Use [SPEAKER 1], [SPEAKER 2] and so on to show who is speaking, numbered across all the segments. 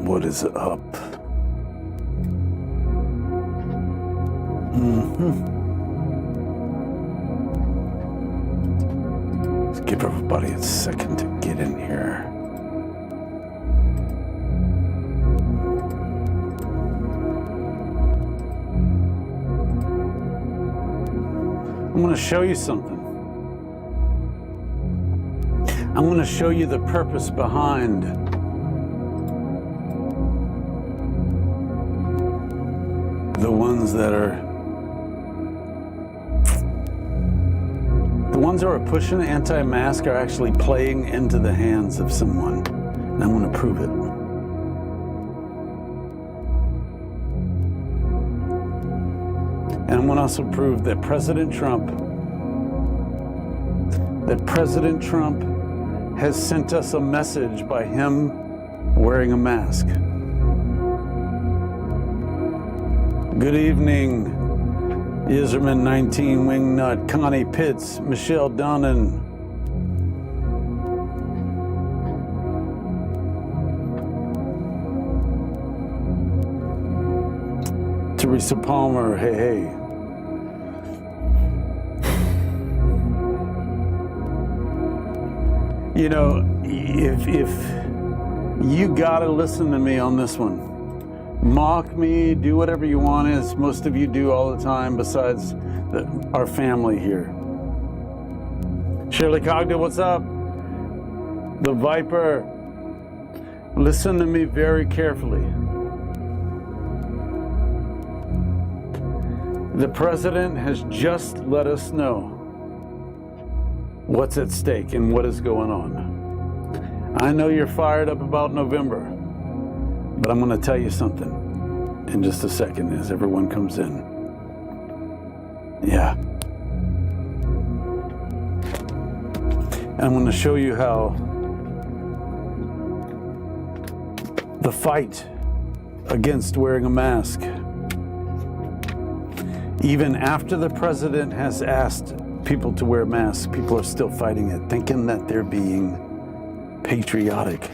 [SPEAKER 1] What is up? Let's give everybody a second to get in here. I'm going to show you something. I'm going to show you the purpose behind the ones that are pushing anti-mask are actually playing into the hands of someone. And I'm going to prove it. And I'm going to also prove that President Trump has sent us a message by him wearing a mask. Good evening, Iserman 19, Wingnut, Connie Pitts, Michelle Donnan. Teresa Palmer, hey. You know, if you gotta listen to me on this one. Mock me, do whatever you want, as most of you do all the time, besides our family here. Shirley Cogdill, what's up? The Viper. Listen to me very carefully. The president has just let us know what's at stake and what is going on. I know you're fired up about November, but I'm going to tell you something in just a second as everyone comes in. Yeah. And I'm going to show you how the fight against wearing a mask, even after the president has asked people to wear masks, people are still fighting it, thinking that they're being patriotic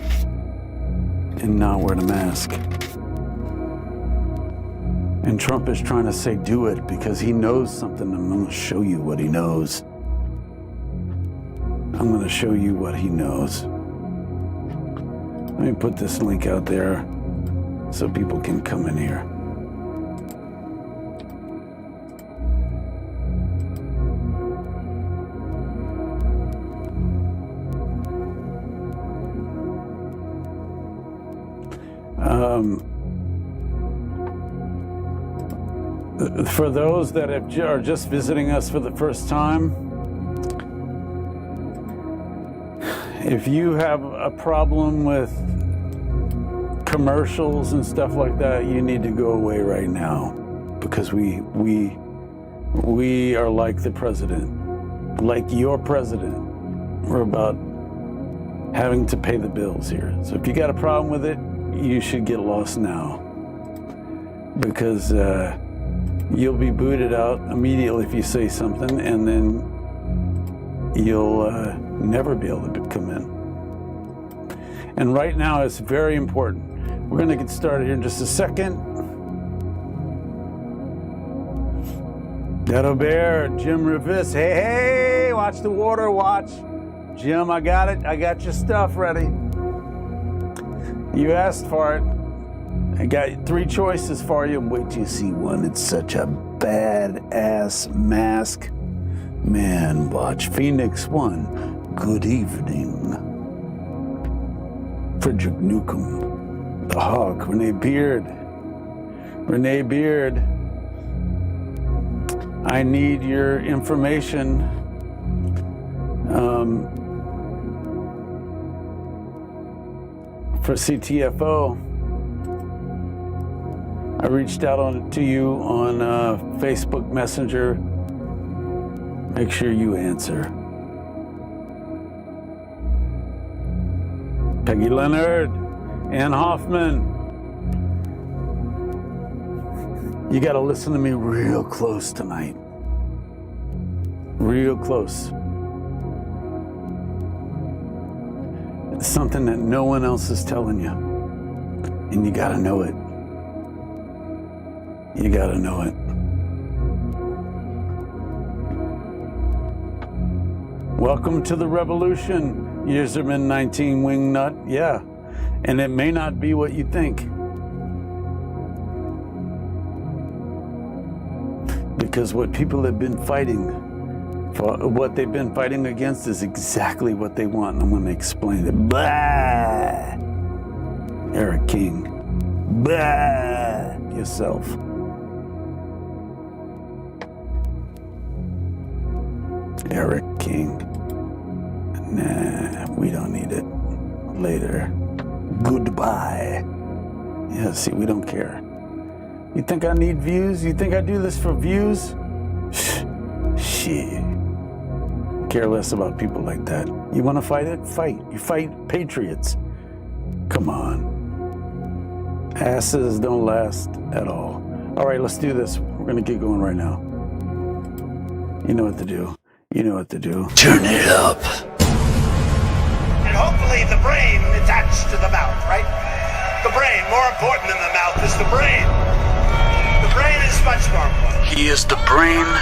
[SPEAKER 1] and not wearing a mask. And Trump is trying to say, do it, because he knows something. I'm going to show you what he knows. I'm going to show you what he knows. Let me put this link out there so people can come in here. For those that are just visiting us for the first time, if you have a problem with commercials and stuff like that, you need to go away right now, because we are like the president, like your president. We're about having to pay the bills here. So if you got a problem with it, you should get lost now, because you'll be booted out immediately if you say something, and then you'll never be able to come in. And right now it's very important. We're going to get started here in just a second. Ghetto Bear, Jim Revis, hey, watch the water, watch. Jim, I got it. I got your stuff ready. You asked for it. I got 3 choices for you. Wait till you see one. It's such a badass mask. Man, watch. Phoenix 1. Good evening. Frederick Newcomb. The Hawk. Renee Beard. I need your information. For CTFO. I reached out to you on Facebook Messenger. Make sure you answer. Peggy Leonard, Ann Hoffman. You got to listen to me real close tonight. Real close. It's something that no one else is telling you. And you gotta know it. You gotta know it. Welcome to the revolution, Userman 19 Wingnut. Yeah, and it may not be what you think. Because what people have been fighting, what they've been fighting against is exactly what they want. And I'm going to explain it. Blah! Eric King. Blah! Yourself. Eric King. Nah, we don't need it. Later. Goodbye. Yeah, see, we don't care. You think I need views? You think I do this for views? Shit. Care less about people like that. You want to fight it? Fight. You fight patriots. Come on. Asses don't last at all. All right, let's do this. We're going to get going right now. You know what to do. You know what to do. Turn it up.
[SPEAKER 2] And hopefully the brain attached to the mouth, right? The brain, more important than the mouth, is the brain. The brain is much more important.
[SPEAKER 1] He is the brain, and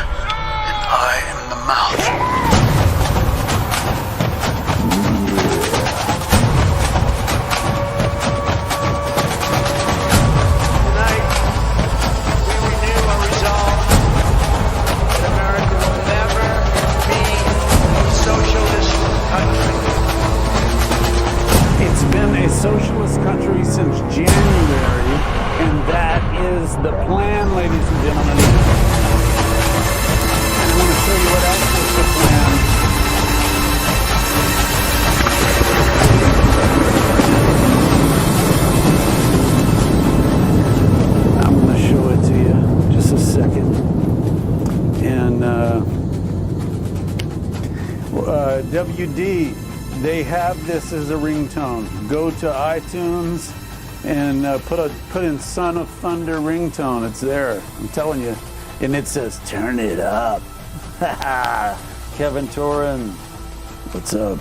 [SPEAKER 1] I am the mouth.
[SPEAKER 2] Tonight, we renew our resolve that America will never be a socialist country.
[SPEAKER 1] It's been a socialist country since January, and that is the plan, ladies and gentlemen. And I want to show you what else is the plan. I'm going to show it to you in just a second. And WD, they have this as a ringtone. Go to iTunes and put in Son of Thunder ringtone. It's there. I'm telling you. And it says, turn it up. Kevin Torin, what's up?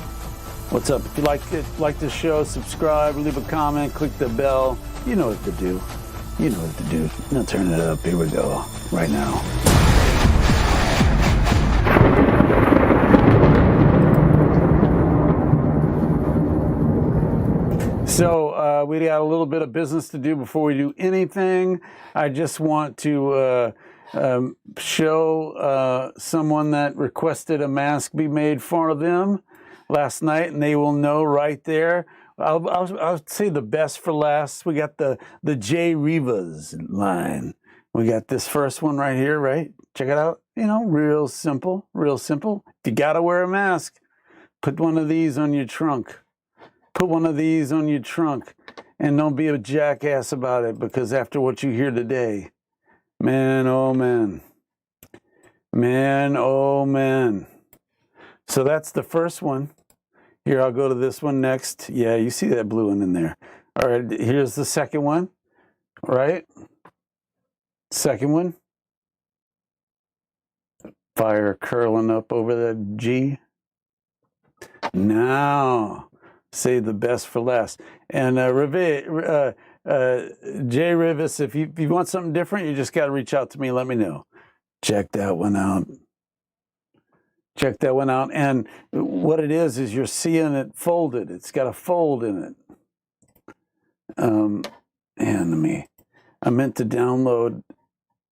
[SPEAKER 1] What's up? If you like the show, subscribe, leave a comment, click the bell. You know what to do. You know what to do. Now turn it up. Here we go. Right now. So we got a little bit of business to do before we do anything. I just want to show someone that requested a mask be made for them last night, and they will know right there. I'll say the best for last. We got the J Rivas line. We got this first one right here, right? Check it out. You know, real simple, real simple. If you gotta wear a mask, put one of these on your trunk. Put one of these on your trunk, and don't be a jackass about it, because after what you hear today, man, oh man. Man, oh man. So that's the first one. Here, I'll go to this one next. Yeah, you see that blue one in there. All right, here's the second one, right? Second one. Fire curling up over the G. Now, say the best for last. And Jay Rivas, if you want something different, you just got to reach out to me. Let me know. Check that one out. Check that one out. And what it is you're seeing it folded. It's got a fold in it. And I meant to download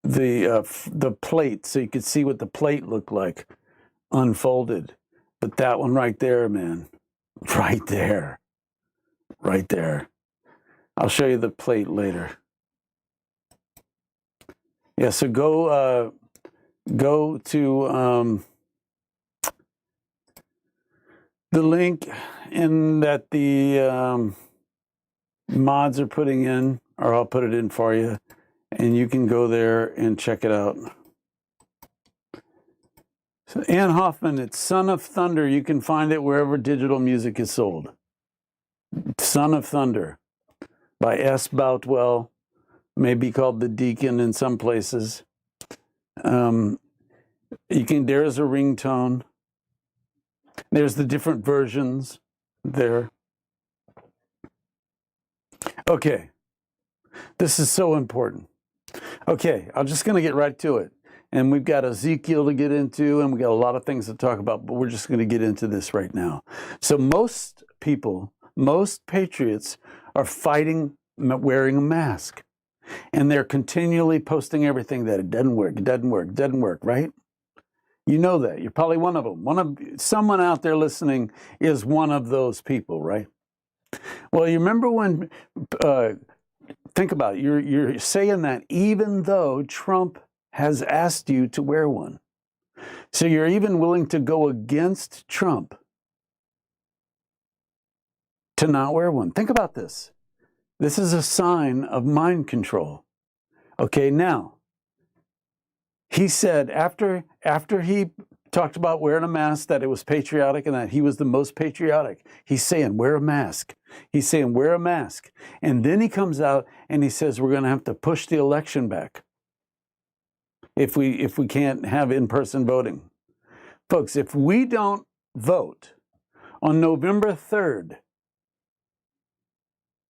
[SPEAKER 1] the plate so you could see what the plate looked like unfolded. But that one right there, man. Right there. Right there. I'll show you the plate later. Yeah, so go to the link in that the mods are putting in, or I'll put it in for you, and you can go there and check it out. So Ann Hoffman, it's Son of Thunder. You can find it wherever digital music is sold. Son of Thunder by S. Boutwell, may be called the Deacon in some places. There's a ringtone. There's the different versions there. Okay, This is so important. Okay, I'm just going to get right to it. And we've got Ezekiel to get into, and we've got a lot of things to talk about, but we're just going to get into this right now. So most people, most patriots are fighting wearing a mask. And they're continually posting everything that it doesn't work, it doesn't work, it doesn't work, right? You know that. You're probably one of them. Someone out there listening is one of those people, right? Well, you remember when, think about it, you're saying that even though Trump has asked you to wear one. So you're even willing to go against Trump to not wear one. Think about this. This is a sign of mind control. Okay, now, he said after he talked about wearing a mask, that it was patriotic and that he was the most patriotic. He's saying, wear a mask. He's saying, wear a mask. And then he comes out and he says, we're going to have to push the election back if we can't have in-person voting. Folks, if we don't vote on November 3rd,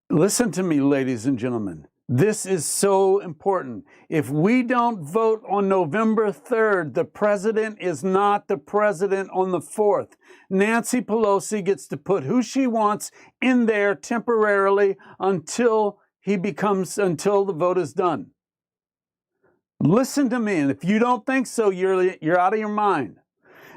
[SPEAKER 1] listen to me, ladies and gentlemen. This is so important. If we don't vote on November 3rd, the president is not the president on the 4th. Nancy Pelosi gets to put who she wants in there temporarily until the vote is done. Listen to me, and if you don't think so, you're out of your mind.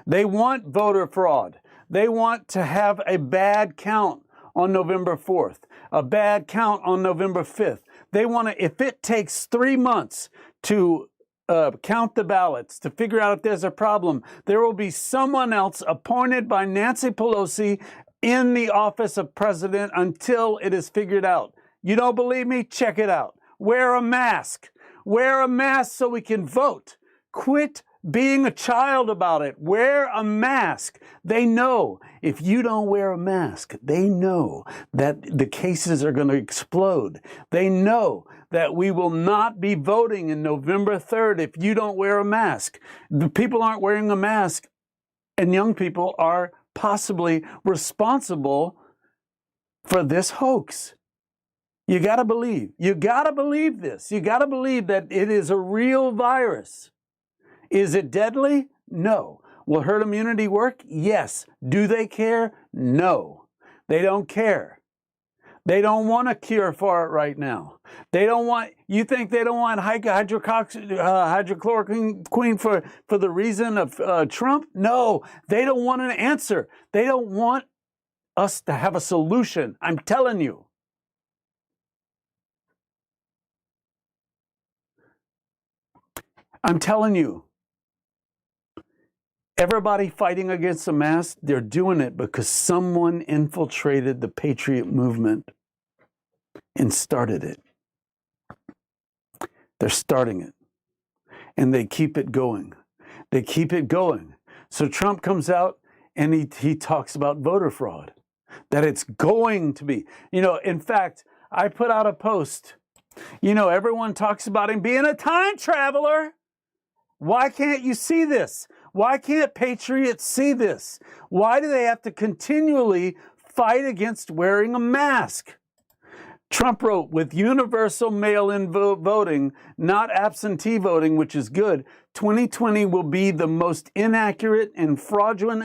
[SPEAKER 1] They want voter fraud. They want to have a bad count on November 4th, a bad count on November 5th. They want to, if it takes 3 months to count the ballots, to figure out if there's a problem, there will be someone else appointed by Nancy Pelosi in the office of president until it is figured out. You don't believe me? Check it out. Wear a mask. Wear a mask so we can vote. Quit being a child about it. Wear a mask. They know if you don't wear a mask, they know that the cases are going to explode. They know that we will not be voting in November 3rd if you don't wear a mask. The people aren't wearing a mask, and young people are possibly responsible for this hoax. You got to believe. You got to believe this. You got to believe that it is a real virus. Is it deadly? No. Will herd immunity work? Yes. Do they care? No. They don't care. They don't want a cure for it right now. They don't want, you think they don't want hydrochloroquine for the reason of Trump? No. They don't want an answer. They don't want us to have a solution. I'm telling you. I'm telling you, everybody fighting against the mask, they're doing it because someone infiltrated the patriot movement and started it. They're starting it. And they keep it going. They keep it going. So Trump comes out and he talks about voter fraud, that it's going to be. You know, in fact, I put out a post. You know, everyone talks about him being a time traveler. Why can't you see this? Why can't patriots see this? Why do they have to continually fight against wearing a mask? Trump wrote, with universal mail-in voting, not absentee voting, which is good, 2020 will be the most inaccurate and fraudulent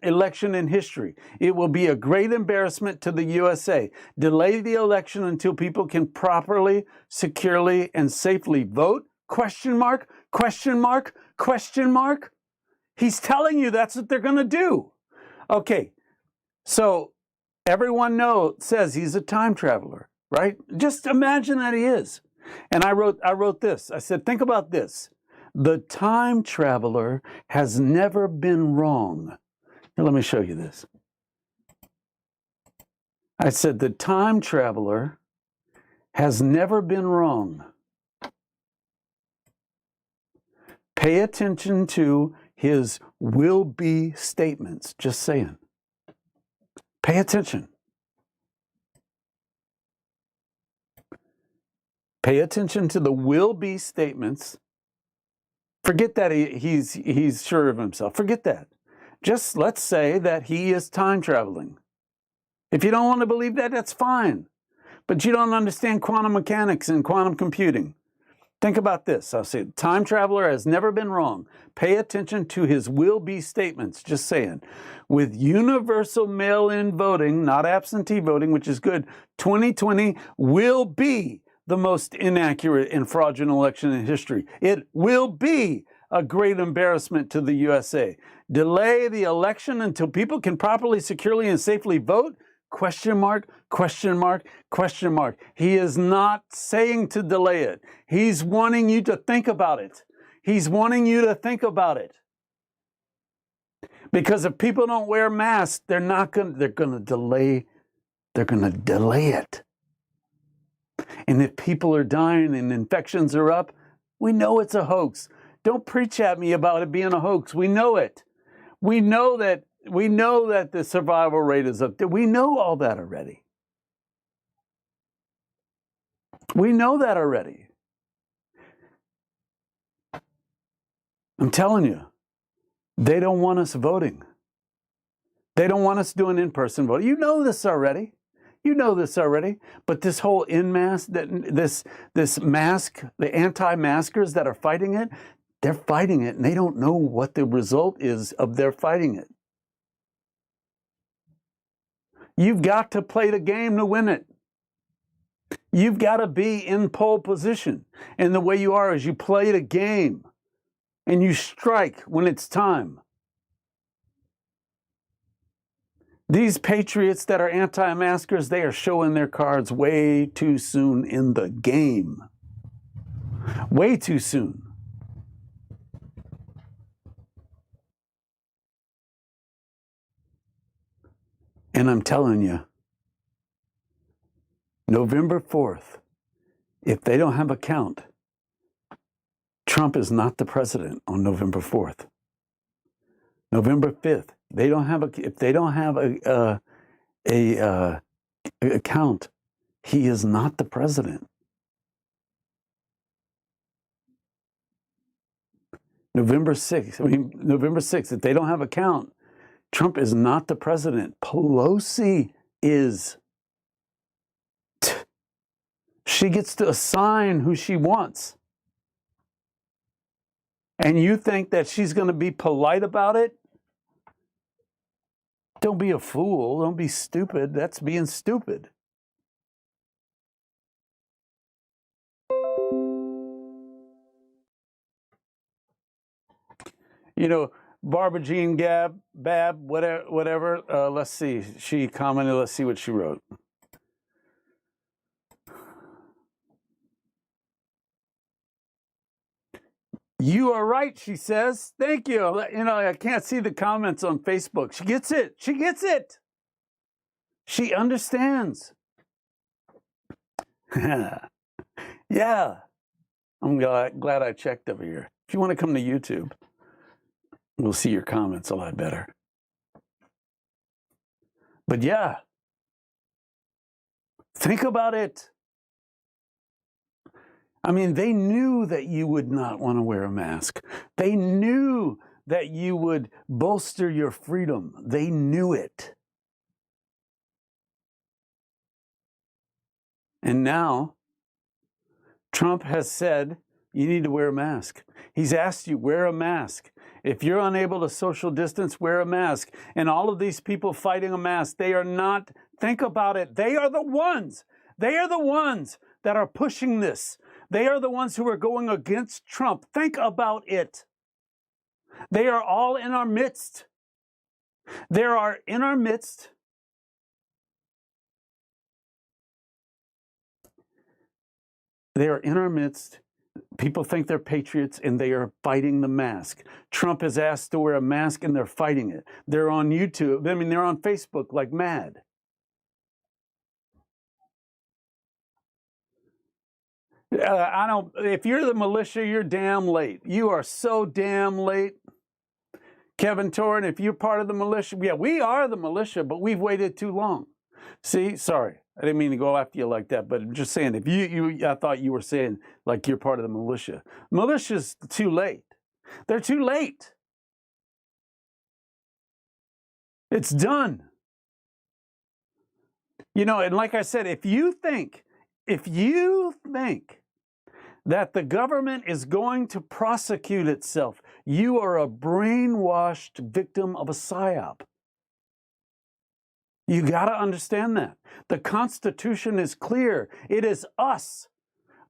[SPEAKER 1] election in history. It will be a great embarrassment to the USA. Delay the election until people can properly, securely, and safely vote? Question mark, question mark, question mark. He's telling you that's what they're going to do. Okay, so everyone says he's a time traveler, right? Just imagine that he is. And I wrote this. I said, think about this. The time traveler has never been wrong. Here, let me show you this. I said, the time traveler has never been wrong. Pay attention to his will-be statements. Just saying. Pay attention. Pay attention to the will-be statements. Forget that he's sure of himself. Forget that. Just let's say that he is time traveling. If you don't want to believe that, that's fine. But you don't understand quantum mechanics and quantum computing. Think about this. I'll say, time traveler has never been wrong. Pay attention to his will-be statements. Just saying. With universal mail-in voting, not absentee voting, which is good, 2020 will be the most inaccurate and fraudulent election in history. It will be a great embarrassment to the USA. Delay the election until people can properly, securely, and safely vote? Question mark, question mark, question mark. He is not saying to delay it. He's wanting you to think about it. He's wanting you to think about it. Because if people don't wear masks, they're going to delay it. And if people are dying and infections are up, we know it's a hoax. Don't preach at me about it being a hoax. We know it. We know that the survival rate is up there. We know all that already. We know that already. I'm telling you, they don't want us voting. They don't want us doing in-person voting. You know this already. You know this already. But this whole this mask, the anti-maskers that are fighting it, they're fighting it, and they don't know what the result is of their fighting it. You've got to play the game to win it. You've got to be in pole position. And the way you are is you play the game, and you strike when it's time. These patriots that are anti-maskers, they are showing their cards way too soon in the game. Way too soon. And I'm telling you, November 4th, if they don't have a count, Trump is not the president on November 4th. November 5th, if they don't have a count, he is not the president. November 6th, if they don't have a count, Trump is not the president. Pelosi is. She gets to assign who she wants. And you think that she's going to be polite about it? Don't be a fool. Don't be stupid. That's being stupid. You know, Barbara Jean Bab, whatever. Let's see. She commented. Let's see what she wrote. You are right, she says. Thank you. You know, I can't see the comments on Facebook. She gets it. She gets it. She understands. Yeah. I'm glad I checked over here. If you want to come to YouTube, we'll see your comments a lot better. But yeah, think about it. I mean, they knew that you would not want to wear a mask. They knew that you would bolster your freedom. They knew it. And now, Trump has said, you need to wear a mask. He's asked you, wear a mask. If you're unable to social distance, wear a mask. And all of these people fighting a mask, they are not, think about it, they are the ones that are pushing this. They are the ones who are going against Trump. Think about it. They are all in our midst. They are in our midst. They are in our midst. People think they're patriots and they are fighting the mask. Trump has asked to wear a mask and they're fighting it. They're on YouTube. I mean, they're on Facebook like mad. If you're the militia, you're damn late. You are so damn late. Kevin Torrin, if you're part of the militia, yeah, we are the militia, but we've waited too long. See, sorry, I didn't mean to go after you like that, but I'm just saying, if I thought you were saying like you're part of the militia. Militia's too late. They're too late. It's done. You know, and like I said, if you think that the government is going to prosecute itself, you are a brainwashed victim of a psyop. You got to understand that. The Constitution is clear. It is us.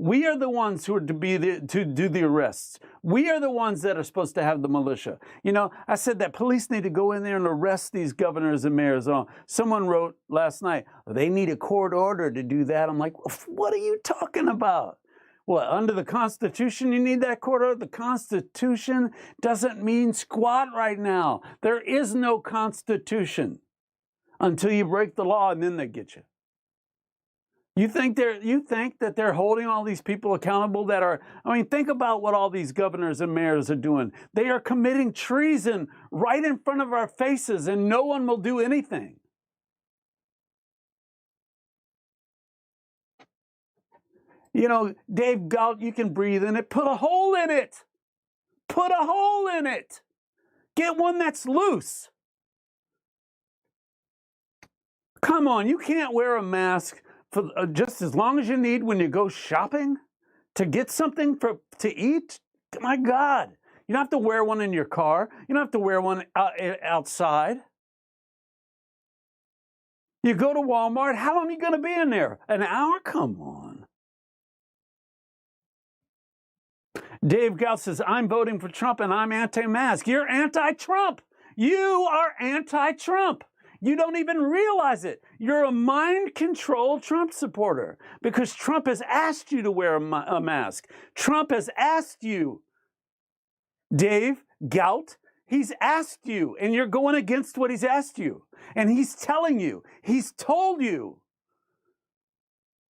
[SPEAKER 1] We are the ones who are to do the arrests. We are the ones that are supposed to have the militia. You know, I said that police need to go in there and arrest these governors and mayors. Someone wrote last night, they need a court order to do that. I'm like, what are you talking about? Well, under the Constitution, you need that court order. The Constitution doesn't mean squat right now. There is no Constitution until you break the law, and then they get you. You think that they're holding all these people accountable that are, I mean, think about what all these governors and mayors are doing. They are committing treason right in front of our faces, and no one will do anything. You know, Dave Galt, you can breathe in it. Put a hole in it. Put a hole in it. Get one that's loose. Come on, you can't wear a mask for just as long as you need when you go shopping to get something to eat. My God, you don't have to wear one in your car. You don't have to wear one outside. You go to Walmart. How long are you going to be in there? An hour? Come on. Dave Galt says, I'm voting for Trump and I'm anti-mask. You're anti-Trump. You are anti-Trump. You don't even realize it. You're a mind-controlled Trump supporter because Trump has asked you to wear a mask. Trump has asked you, Dave Galt, he's asked you, and you're going against what he's asked you. And he's telling you, he's told you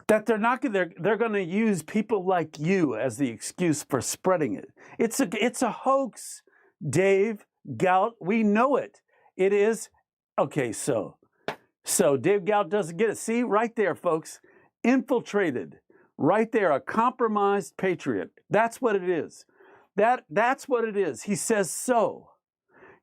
[SPEAKER 1] that they're going to use people like you as the excuse for spreading it. It's a hoax, Dave Galt. We know it. It is. Okay, so Dave Galt doesn't get it. See, right there, folks, infiltrated, right there, a compromised patriot. That's what it is. That's what it is. He says so.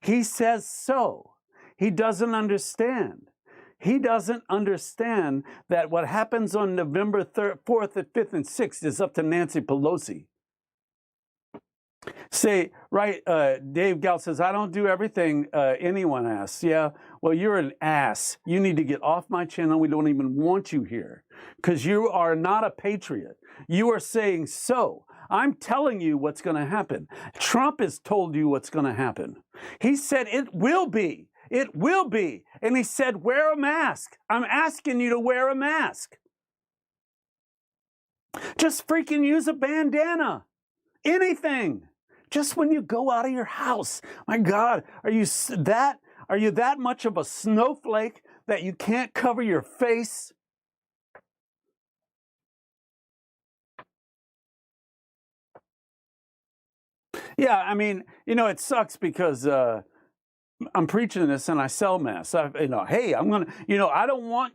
[SPEAKER 1] He says so. He doesn't understand. He doesn't understand that what happens on November 4th, 5th, and 6th is up to Nancy Pelosi. Say, right, Dave Galt says, I don't do everything anyone asks. Yeah, well, you're an ass. You need to get off my channel. We don't even want you here because you are not a patriot. You are saying so. I'm telling you what's going to happen. Trump has told you what's going to happen. He said it will be. It will be. And he said, wear a mask. I'm asking you to wear a mask. Just freaking use a bandana. Anything. Just when you go out of your house. My God, are you that much of a snowflake that you can't cover your face? Yeah, I mean, you know, it sucks because I'm preaching this and I sell masks. Hey, I'm gonna, I don't want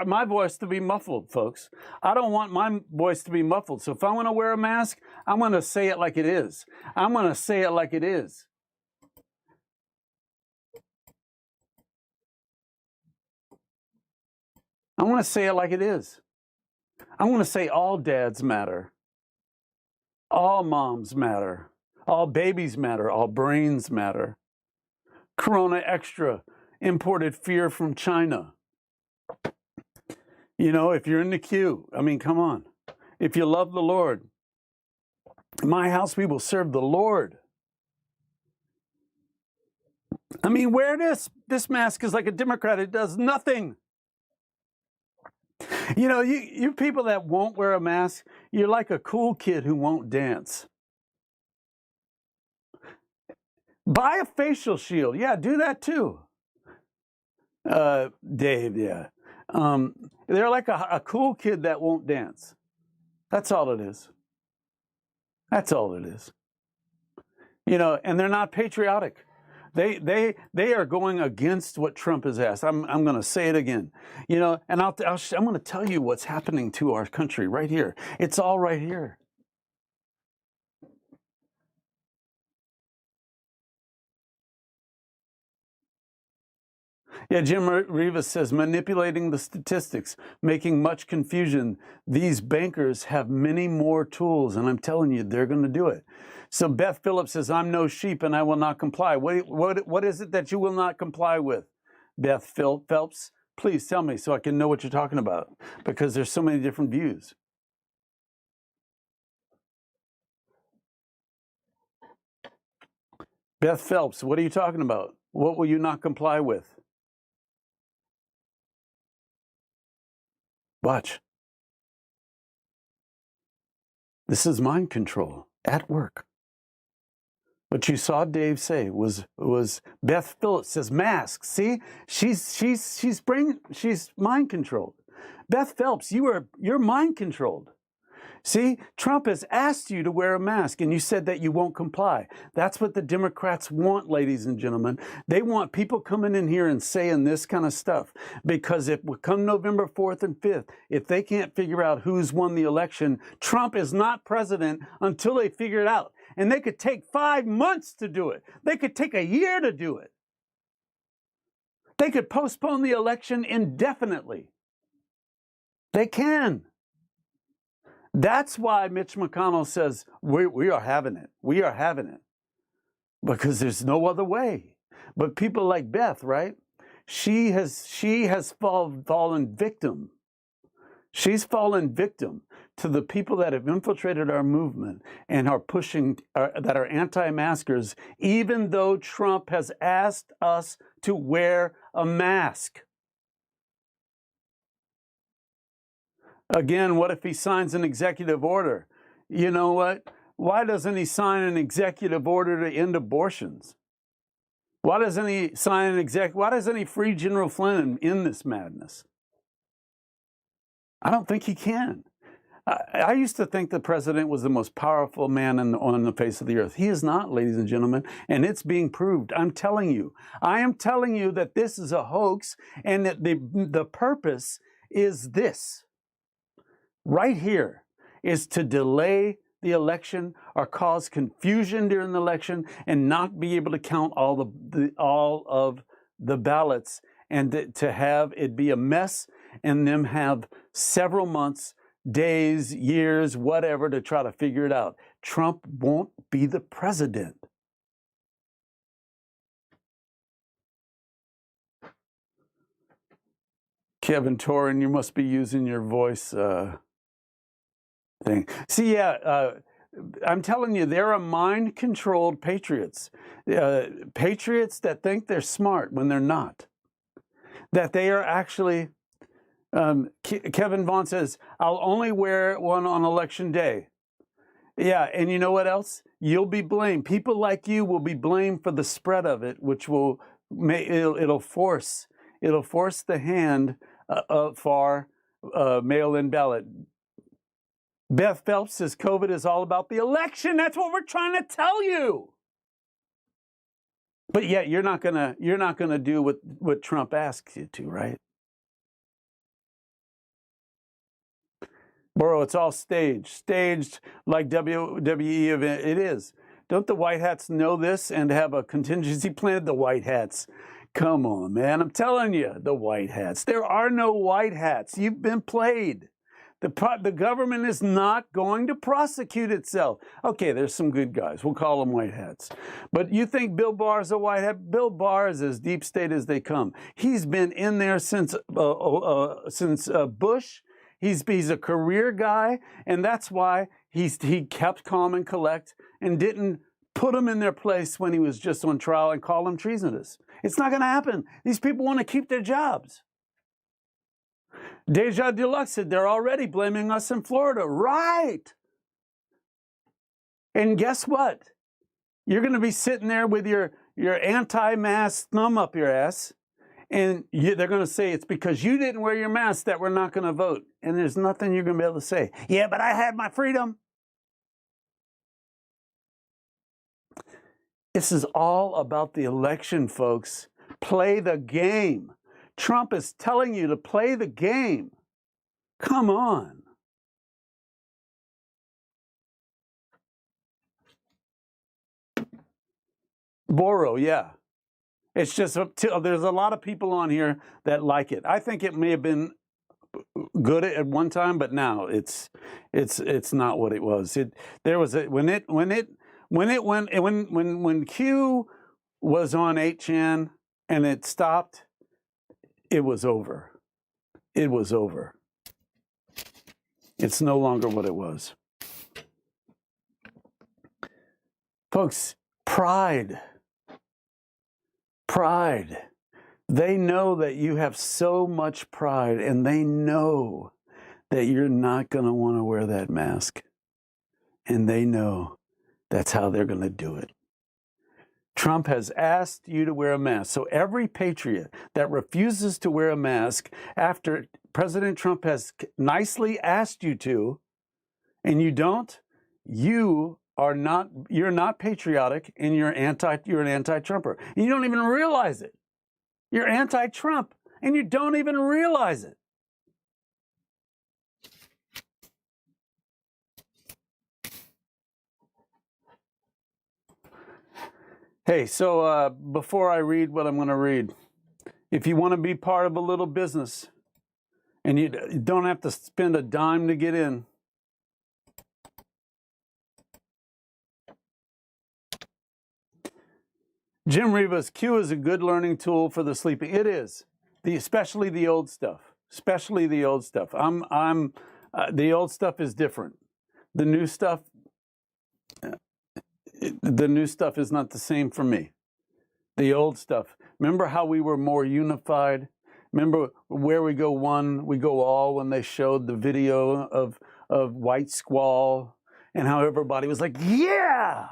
[SPEAKER 1] my voice to be muffled, folks. I don't want my voice to be muffled. So if I want to wear a mask, I'm gonna say it like it is. I'm gonna say it like it is. I want to say it like it is. I want to say all dads matter. All moms matter. All babies matter. All brains matter. Corona Extra, imported fear from China. You know, if you're in the queue, I mean, come on. If you love the Lord, in my house, we will serve the Lord. I mean, wear this. This mask is like a Democrat. It does nothing. You know, you people that won't wear a mask, you're like a cool kid who won't dance. Buy a facial shield. Yeah, do that too. Dave, yeah. They're like a cool kid that won't dance. That's all it is. That's all it is. You know, and they're not patriotic. They are going against what Trump has asked. I'm going to say it again. You know, and I'm going to tell you what's happening to our country right here. It's all right here. Yeah, Jim Rivas says, manipulating the statistics, making much confusion. These bankers have many more tools, and I'm telling you, they're going to do it. So Beth Phillips says, I'm no sheep and I will not comply. What is it that you will not comply with? Beth Phelps, please tell me so I can know what you're talking about, because there's so many different views. Beth Phelps, what are you talking about? What will you not comply with? Watch. This is mind control at work. What you saw Dave say was Beth Phillips says mask. See, she's mind controlled. Beth Phelps, you're mind controlled. See, Trump has asked you to wear a mask, and you said that you won't comply. That's what the Democrats want, ladies and gentlemen. They want people coming in here and saying this kind of stuff, because if we come November 4th and 5th, if they can't figure out who's won the election, Trump is not president until they figure it out. And they could take 5 months to do it. They could take a year to do it. They could postpone the election indefinitely. They can. That's why Mitch McConnell says, we are having it. We are having it. Because there's no other way. But people like Beth, right? She has fallen victim. She's fallen victim to the people that have infiltrated our movement and are pushing, that are anti-maskers, even though Trump has asked us to wear a mask. Again, what if he signs an executive order? You know what? Why doesn't he sign an executive order to end abortions? Why doesn't he why doesn't he free General Flynn in this madness? I don't think he can. I used to think the president was the most powerful man on the face of the earth. He is not, ladies and gentlemen, and it's being proved. I'm telling you. I am telling you that this is a hoax, and that the purpose is this. Right here is to delay the election or cause confusion during the election and not be able to count all of the ballots, and to have it be a mess and them have several months, days, years, whatever, to try to figure it out. Trump won't be the president. Kevin Torin, you must be using your voice thing. See, I'm telling you, there are mind-controlled patriots. Patriots that think they're smart when they're not. That they are actually... Kevin Vaughn says, I'll only wear one on election day. Yeah, and you know what else? You'll be blamed. People like you will be blamed for the spread of it, which will it'll force the hand for mail-in ballot. Beth Phelps says COVID is all about the election. That's what we're trying to tell you. But yet you're not gonna do what Trump asks you to, right? Borough, it's all staged like WWE event. It is. Don't the White Hats know this and have a contingency plan? The White Hats. Come on, man. I'm telling you, the White Hats. There are no White Hats. You've been played. The government is not going to prosecute itself. Okay, there's some good guys. We'll call them White Hats. But you think Bill Barr's a White Hat? Bill Barr is as deep state as they come. He's been in there since Bush. He's a career guy, and that's why he kept calm and collect and didn't put them in their place when he was just on trial and call them treasonous. It's not going to happen. These people want to keep their jobs. Deja Deluxe said they're already blaming us in Florida. Right. And guess what? You're going to be sitting there with your anti-mask thumb up your ass, and they're going to say it's because you didn't wear your mask that we're not going to vote. And there's nothing you're going to be able to say. Yeah, but I had my freedom. This is all about the election, folks. Play the game. Trump is telling you to play the game. Come on. Boro, yeah. It's just there's a lot of people on here that like it. I think it may have been good at one time, but now it's not what it was. There was when Q was on 8chan and it stopped, it was over. It was over. It's no longer what it was. Folks, pride. They know that you have so much pride, and they know that you're not going to want to wear that mask. And they know that's how they're going to do it. Trump has asked you to wear a mask. So every patriot that refuses to wear a mask after President Trump has nicely asked you to, and you don't, you're not patriotic, and you're an anti-Trumper. And you don't even realize it. You're anti-Trump, and you don't even realize it. Hey, so before I read what I'm going to read, if you want to be part of a little business and you don't have to spend a dime to get in, Jim Rivas, Q is a good learning tool for the sleeping. It is, especially the old stuff. Especially the old stuff. The old stuff is different. The new stuff is not the same for me. The old stuff. Remember how we were more unified? Remember where we go one, we go all, when they showed the video of White Squall and how everybody was like, yeah!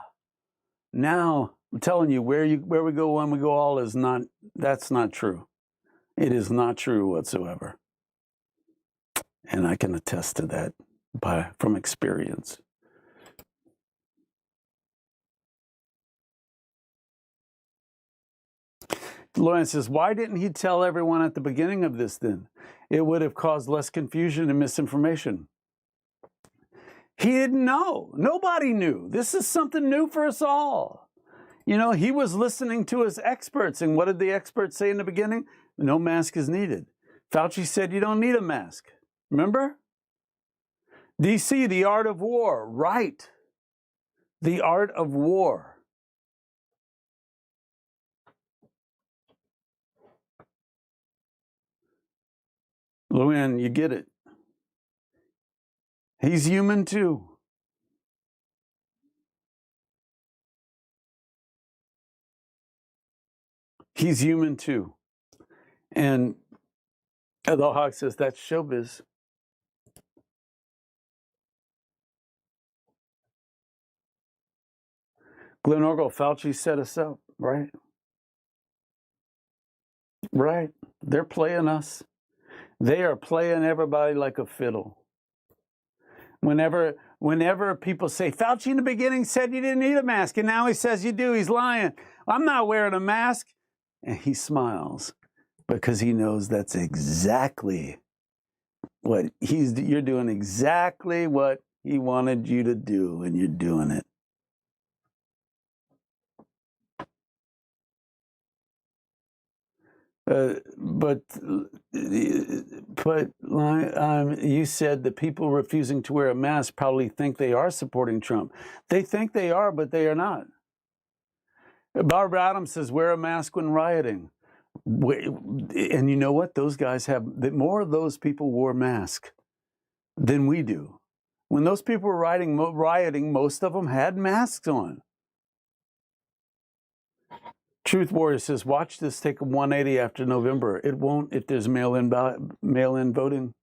[SPEAKER 1] Now, I'm telling you, where we go one, we go all that's not true. It is not true whatsoever. And I can attest to that from experience. Lawrence says, why didn't he tell everyone at the beginning of this then? It would have caused less confusion and misinformation. He didn't know. Nobody knew. This is something new for us all. You know, he was listening to his experts. And what did the experts say in the beginning? No mask is needed. Fauci said you don't need a mask. Remember? DC, the art of war. Right. The art of war. Luann, you get it. He's human too. He's human too. And the Hawk says that's showbiz. Glenn Orgel, Fauci set us up, right? Right. They're playing us. They are playing everybody like a fiddle. Whenever people say, Fauci in the beginning said you didn't need a mask, and now he says you do, he's lying. I'm not wearing a mask. And he smiles because he knows that's exactly what you're doing, exactly what he wanted you to do, and you're doing it. But you said the people refusing to wear a mask probably think they are supporting Trump. They think they are, but they are not. Barbara Adams says, wear a mask when rioting. And you know what? Those guys more of those people wore masks than we do. When those people were rioting, most of them had masks on. Truth Warrior says, watch this take a 180 after November. It won't if there's mail-in voting.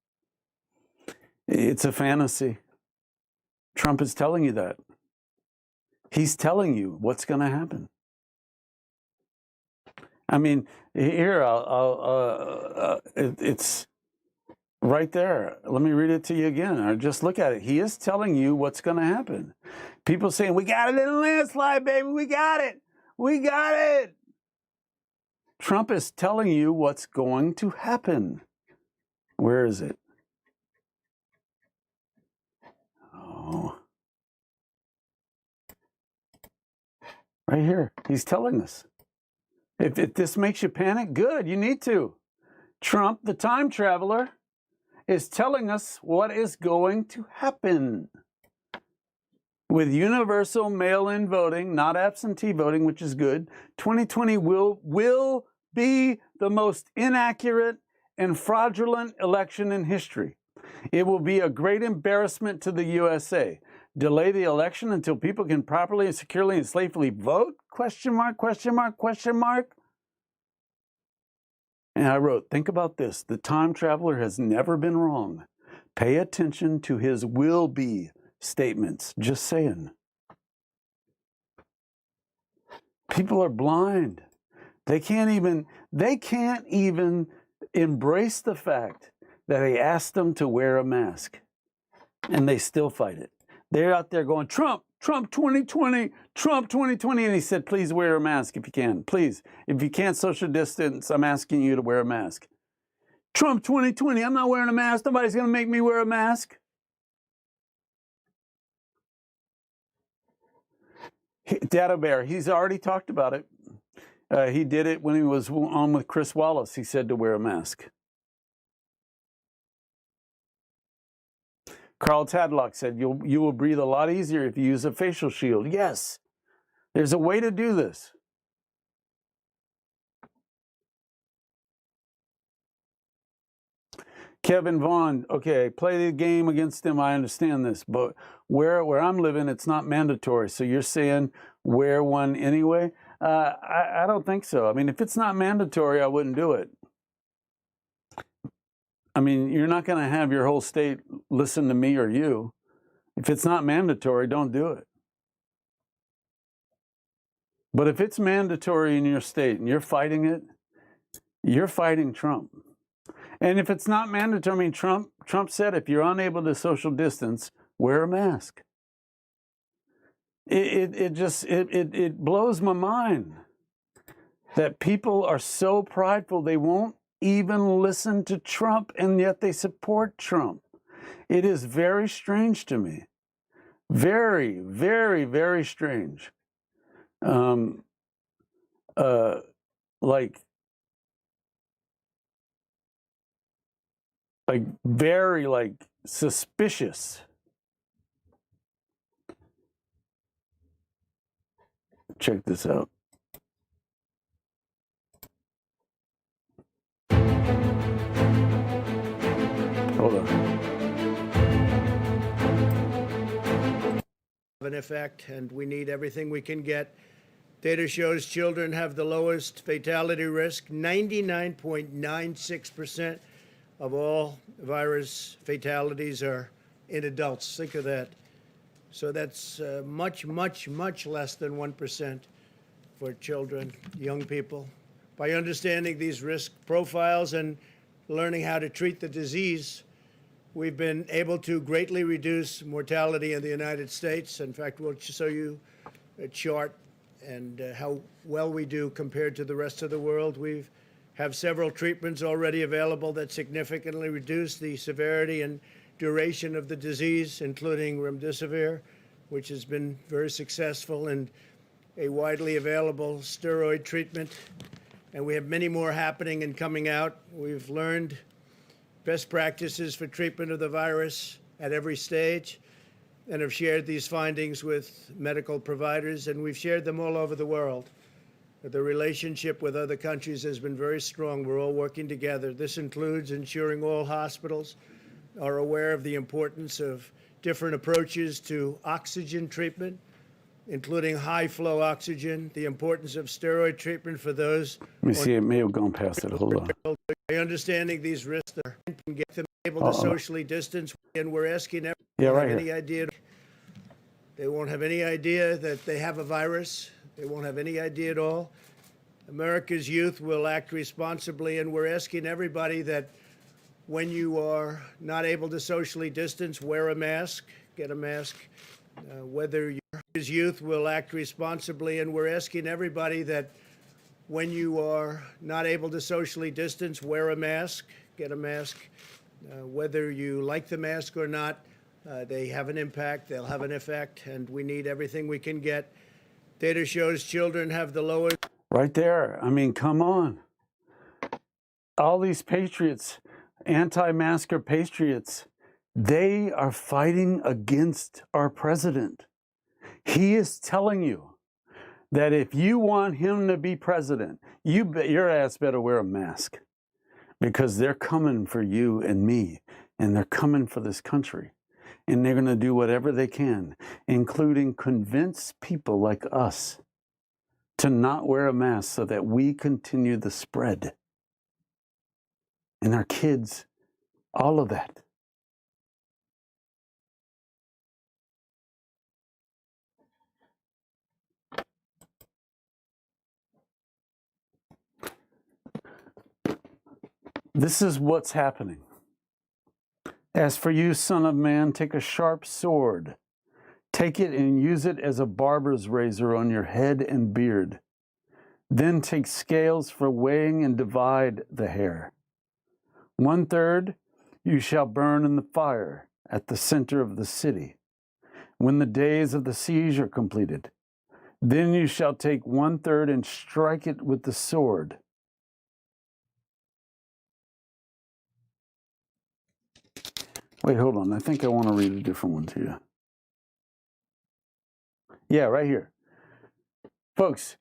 [SPEAKER 1] It's a fantasy. Trump is telling you that. He's telling you what's going to happen. I mean, here, it's right there. Let me read it to you again, or just look at it. He is telling you what's going to happen. People saying, we got it in a landslide, baby. We got it. We got it. Trump is telling you what's going to happen. Where is it? Oh. Right here. He's telling us. If this makes you panic, good, you need to. Trump, the time traveler, is telling us what is going to happen. With universal mail-in voting, not absentee voting, which is good, 2020 will be the most inaccurate and fraudulent election in history. It will be a great embarrassment to the USA. Delay the election until people can properly and securely and safely vote? Question mark, question mark, question mark. And I wrote, think about this. The time traveler has never been wrong. Pay attention to his will be statements. Just saying. People are blind. They can't even embrace the fact that they asked them to wear a mask, and they still fight it. They're out there going, Trump 2020, Trump 2020. And he said, please wear a mask if you can. Please, if you can't social distance, I'm asking you to wear a mask. Trump 2020, I'm not wearing a mask. Nobody's going to make me wear a mask. Data Bear, he's already talked about it. He did it when he was on with Chris Wallace. He said to wear a mask. Carl Tadlock said, you will breathe a lot easier if you use a facial shield. Yes, there's a way to do this. Kevin Vaughn, okay, play the game against them. I understand this, but where I'm living, it's not mandatory. So you're saying wear one anyway? I don't think so. I mean, if it's not mandatory, I wouldn't do it. I mean, you're not going to have your whole state listen to me or you. If it's not mandatory, don't do it. But if it's mandatory in your state and you're fighting it, you're fighting Trump. And if it's not mandatory, I mean, Trump said if you're unable to social distance, wear a mask. It blows my mind that people are so prideful they won't even listen to Trump, and yet they support Trump. It is very strange to me. Very, very, very strange. Very suspicious. Check this out. Hold on.
[SPEAKER 3] An effect, and we need everything we can get. Data shows children have the lowest fatality risk. 99.96% of all virus fatalities are in adults. Think of that. So that's much, much, much less than 1% for children, young people. By understanding these risk profiles and learning how to treat the disease, we've been able to greatly reduce mortality in the United States. In fact, we'll show you a chart and how well we do compared to the rest of the world. We have several treatments already available that significantly reduce the severity and duration of the disease, including remdesivir, which has been very successful, and a widely available steroid treatment. And we have many more happening and coming out. We've learned best practices for treatment of the virus at every stage and have shared these findings with medical providers, and we've shared them all over the world. The relationship with other countries has been very strong. We're all working together. This includes ensuring all hospitals are aware of the importance of different approaches to oxygen treatment, including high-flow oxygen, the importance of steroid treatment for those.
[SPEAKER 1] Let me see, it may have gone past it. Hold on.
[SPEAKER 3] By understanding these risks, and get them able to socially distance, and we're asking everyone any idea. They won't have any idea that they have a virus. They won't have any idea at all. America's youth will act responsibly, and we're asking everybody that when you are not able to socially distance, wear a mask, get a mask. Whether your youth will act responsibly, and we're asking everybody that when you are not able to socially distance, wear a mask, get a mask. Whether you like the mask or not, they have an impact, they'll have an effect, and we need everything we can get. Data shows children have the lowest.
[SPEAKER 1] Right there. I mean, come on. All these patriots, anti-masker patriots, they are fighting against our president. He is telling you that if you want him to be president, your ass better wear a mask, because they're coming for you and me, and they're coming for this country. And they're going to do whatever they can, including convince people like us to not wear a mask so that we continue the spread. And our kids, all of that. This is what's happening. As for you, son of man, take a sharp sword. Take it and use it as a barber's razor on your head and beard. Then take scales for weighing and divide the hair. 1/3 you shall burn in the fire at the center of the city, when the days of the siege are completed. Then you shall take 1/3 and strike it with the sword. Wait, hold on. I think I want to read a different one to you. Yeah, right here. Folks,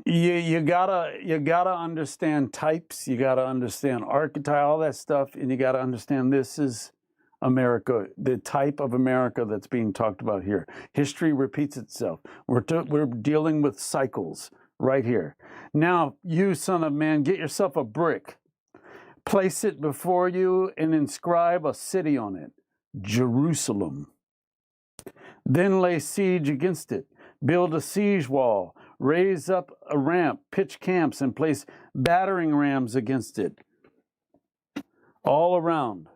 [SPEAKER 1] you gotta understand types, you gotta understand archetype, all that stuff, and you gotta understand this is America, the type of America that's being talked about here. History repeats itself. We're dealing with cycles right here. Now, you son of man, get yourself a brick. Place it before you and inscribe a city on it, Jerusalem. Then lay siege against it. Build a siege wall. Raise up a ramp. Pitch camps and place battering rams against it. All around.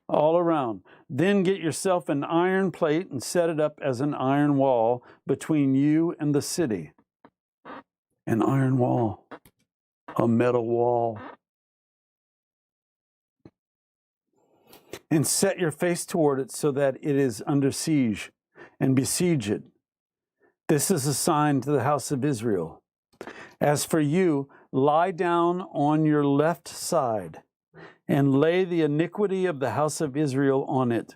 [SPEAKER 1] All around. Then get yourself an iron plate and set it up as an iron wall between you and the city. An iron wall. A metal wall. And set your face toward it so that it is under siege, and besiege it. This is a sign to the house of Israel. As for you, lie down on your left side, and lay the iniquity of the house of Israel on it.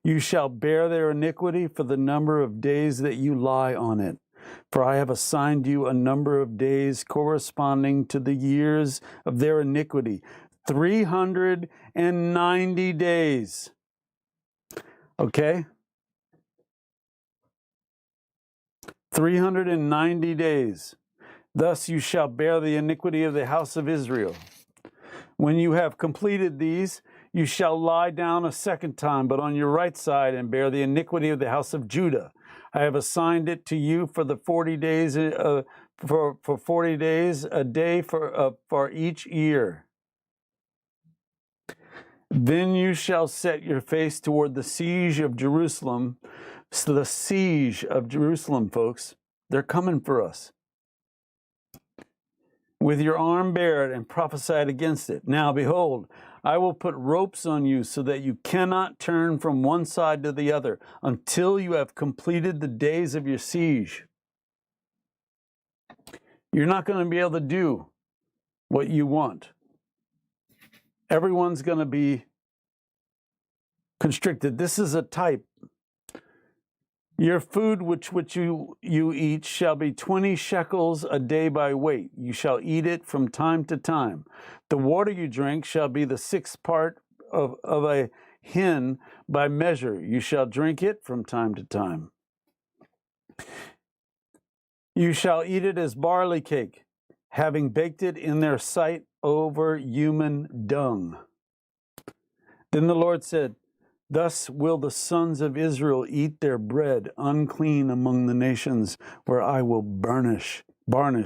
[SPEAKER 1] You shall bear their iniquity for the number of days that you lie on it. For I have assigned you a number of days corresponding to the years of their iniquity. 390 days. Okay? 390 days. Thus you shall bear the iniquity of the house of Israel. When you have completed these, you shall lie down a second time, but on your right side, and bear the iniquity of the house of Judah. I have assigned it to you for the 40 days, for 40 days, a day for each year. Then you shall set your face toward the siege of Jerusalem. So the siege of Jerusalem, folks, they're coming for us. With your arm bared and prophesied against it. Now, behold, I will put ropes on you so that you cannot turn from one side to the other until you have completed the days of your siege. You're not going to be able to do what you want. Everyone's going to be constricted. This is a type. Your food which you eat shall be 20 shekels a day by weight. You shall eat it from time to time. The water you drink shall be the 6th part of a hin by measure. You shall drink it from time to time. You shall eat it as barley cake, having baked it in their sight over human dung. Then the Lord said, thus will the sons of Israel eat their bread unclean among the nations where I will banish them.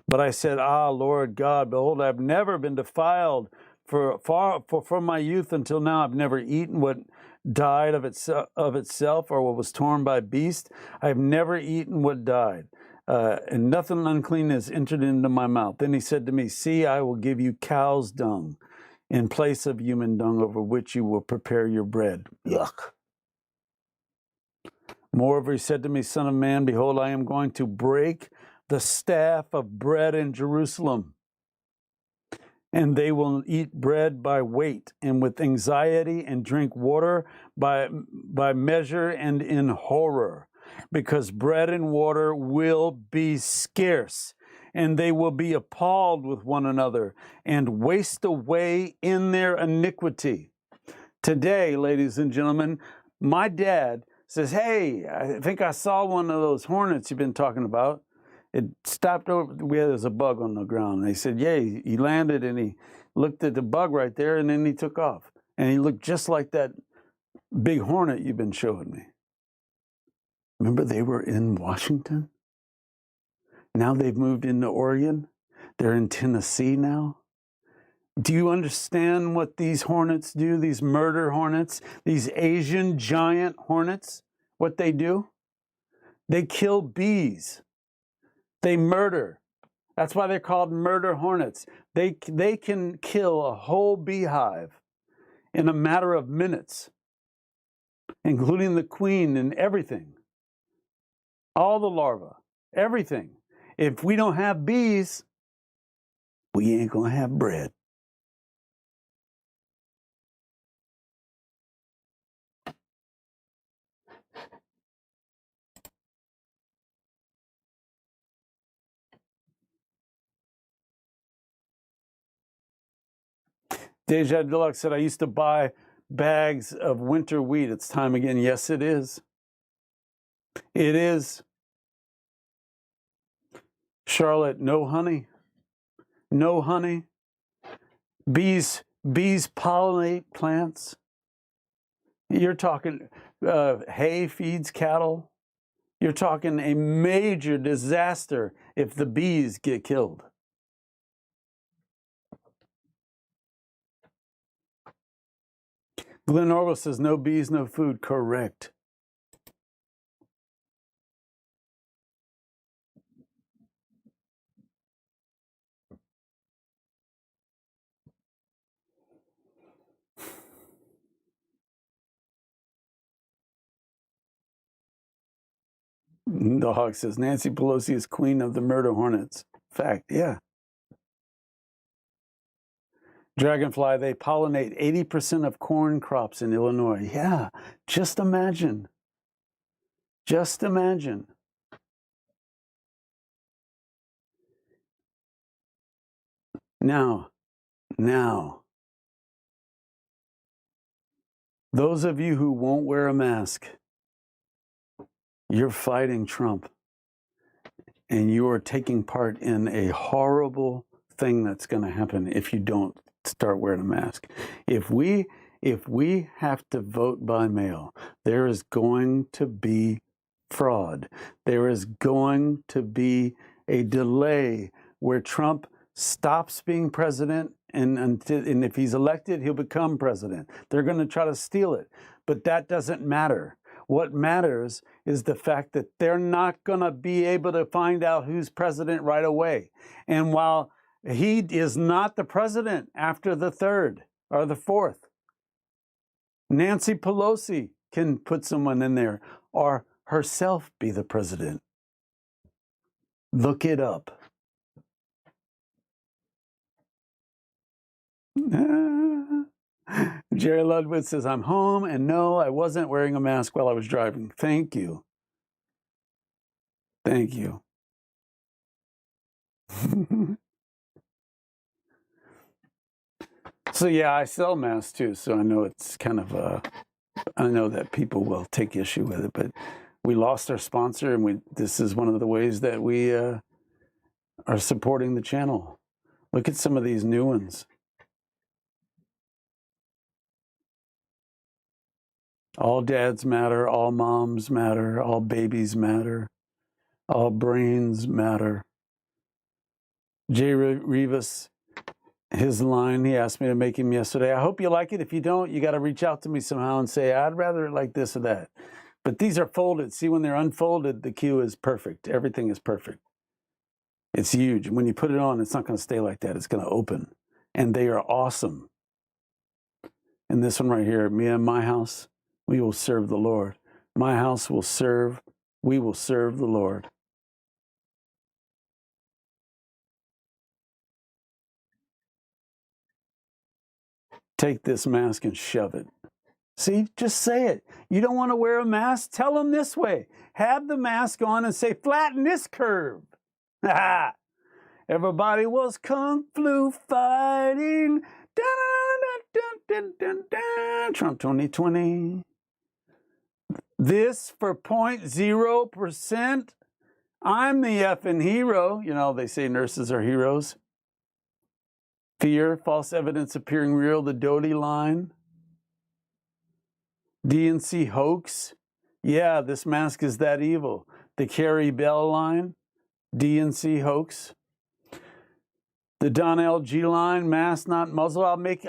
[SPEAKER 1] But I said, Lord God, behold, I've never been defiled from my youth until now. I've never eaten what died of itself or what was torn by beast. I've never eaten what died. And nothing unclean has entered into my mouth. Then he said to me, see, I will give you cow's dung in place of human dung, over which you will prepare your bread. Yuck. Moreover, he said to me, Son of man, behold, I am going to break the staff of bread in Jerusalem, and they will eat bread by weight, and with anxiety, and drink water by measure and in horror, because bread and water will be scarce, and they will be appalled with one another, and waste away in their iniquity. Today, ladies and gentlemen, my dad says, hey, I think I saw one of those hornets you've been talking about. It stopped over, there's a bug on the ground. And they said, yeah, he landed and he looked at the bug right there and then he took off. And he looked just like that big hornet you've been showing me. Remember they were in Washington? Now they've moved into Oregon. They're in Tennessee now. Do you understand what these hornets do, these murder hornets, these Asian giant hornets, what they do? They kill bees. They murder. That's why they're called murder hornets. They can kill a whole beehive in a matter of minutes, including the queen and everything. All the larvae, everything. If we don't have bees, we ain't going to have bread. Deja Deluxe said, I used to buy bags of winter wheat. It's time again. Yes, it is. It is. Charlotte, no honey. No honey. Bees pollinate plants. You're talking hay feeds cattle. You're talking a major disaster if the bees get killed. Glenn Orwell says, no bees, no food. Correct. The Hawk says, Nancy Pelosi is queen of the murder hornets. Fact, yeah. Dragonfly, they pollinate 80% of corn crops in Illinois. Yeah, just imagine. Just imagine. Now, those of you who won't wear a mask, you're fighting Trump. And you are taking part in a horrible thing that's going to happen if you don't start wearing a mask. If we have to vote by mail, there is going to be fraud. There is going to be a delay where Trump stops being president, and if he's elected, he'll become president. They're going to try to steal it, but that doesn't matter. What matters is the fact that they're not going to be able to find out who's president right away. And while he is not the president after the 3rd or the 4th, Nancy Pelosi can put someone in there or herself be the president. Look it up. Jerry Ludwig says, I'm home, and no, I wasn't wearing a mask while I was driving. Thank you. Thank you. So yeah, I sell masks too, so I know it's kind of I know that people will take issue with it, but we lost our sponsor, and this is one of the ways that we are supporting the channel. Look at some of these new ones. All dads matter, all moms matter, all babies matter, all brains matter. Jay Rivas, his line, he asked me to make him yesterday. I hope you like it. If you don't, you got to reach out to me somehow and say, I'd rather it like this or that. But these are folded. See, when they're unfolded, the cue is perfect. Everything is perfect. It's huge. When you put it on, it's not going to stay like that. It's going to open. And they are awesome. And this one right here, me and my house, we will serve the Lord. My house will serve, we will serve the Lord. Take this mask and shove it. See, just say it. You don't want to wear a mask? Tell them this way. Have the mask on and say, flatten this curve. Everybody was kung flu fighting. Trump 2020. This for 0.0%. I'm the effing hero. You know, they say nurses are heroes. Fear, false evidence appearing real, the Doty line. DNC hoax. Yeah, this mask is that evil. The Carrie Bell line. DNC hoax. The Don LG line, mask not muzzle. I'll make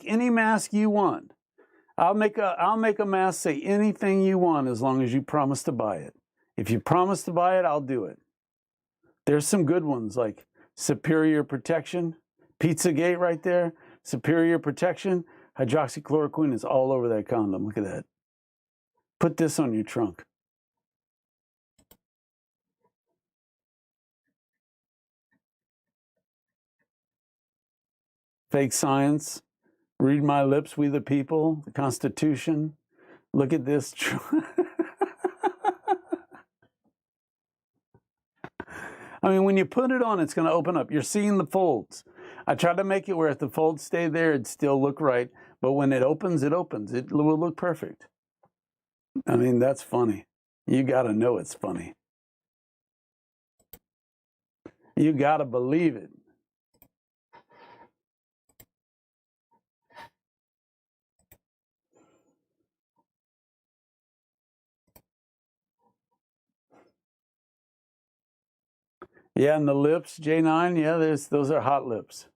[SPEAKER 1] any mask you want. I'll make a mask say anything you want as long as you promise to buy it. If you promise to buy it, I'll do it. There's some good ones like Superior Protection. Pizzagate right there, Superior Protection. Hydroxychloroquine is all over that condom. Look at that. Put this on your trunk. Fake science. Read my lips, we the people. The Constitution. Look at this. I mean, when you put it on, it's going to open up. You're seeing the folds. I tried to make it where if the folds stay there, it'd still look right. But when it opens, it opens. It will look perfect. I mean, that's funny. You got to know it's funny. You got to believe it. Yeah, and the lips, J9, yeah, those are hot lips.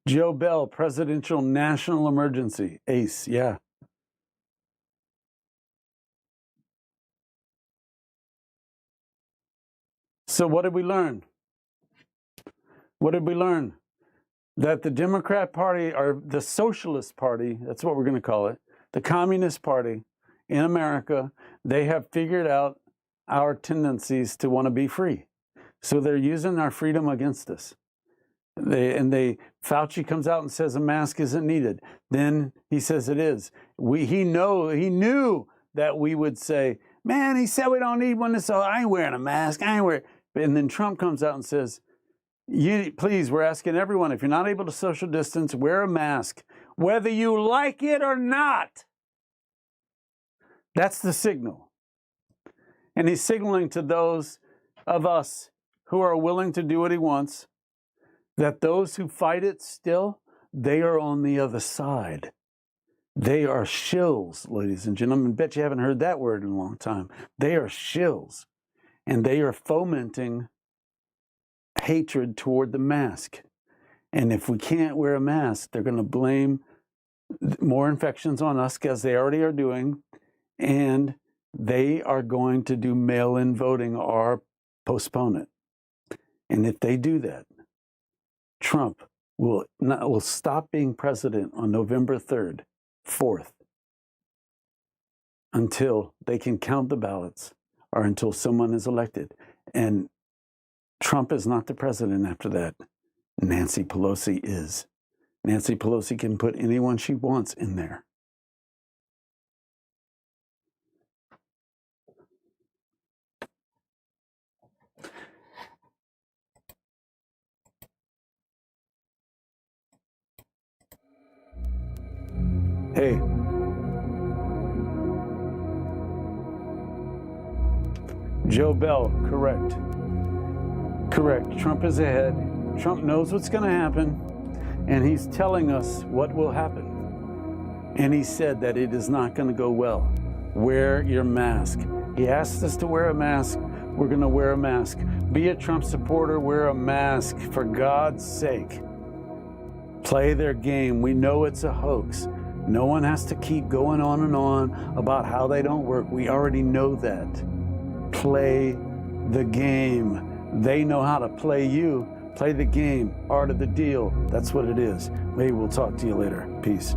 [SPEAKER 1] Joe Bell, Presidential National Emergency, ACE, yeah. So what did we learn? What did we learn? That the Democrat Party, or the Socialist Party, that's what we're going to call it, the Communist Party in America, they have figured out our tendencies to want to be free. So they're using our freedom against us. Fauci comes out and says a mask isn't needed. Then he says it is. He knew that we would say, man, he said we don't need one, so I ain't wearing a mask. I ain't wearing. And then Trump comes out and says, please, we're asking everyone, if you're not able to social distance, wear a mask, whether you like it or not. That's the signal. And he's signaling to those of us who are willing to do what he wants, that those who fight it still, they are on the other side. They are shills, ladies and gentlemen. Bet you haven't heard that word in a long time. They are shills. And they are fomenting hatred toward the mask. And if we can't wear a mask, they're going to blame more infections on us, as they already are doing. And they are going to do mail-in voting or postpone it. And if they do that, Trump will stop being president on November 3rd, 4th, until they can count the ballots or until someone is elected. And Trump is not the president after that. Nancy Pelosi is. Nancy Pelosi can put anyone she wants in there. Hey, Joe Bell, correct. Correct. Trump is ahead. Trump knows what's going to happen, and he's telling us what will happen. And he said that it is not going to go well. Wear your mask. He asked us to wear a mask. We're going to wear a mask. Be a Trump supporter, wear a mask, for God's sake. Play their game. We know it's a hoax. No one has to keep going on and on about how they don't work. We already know that. Play the game. They know how to play you. Play the game. Art of the deal. That's what it is. Maybe we'll talk to you later. Peace.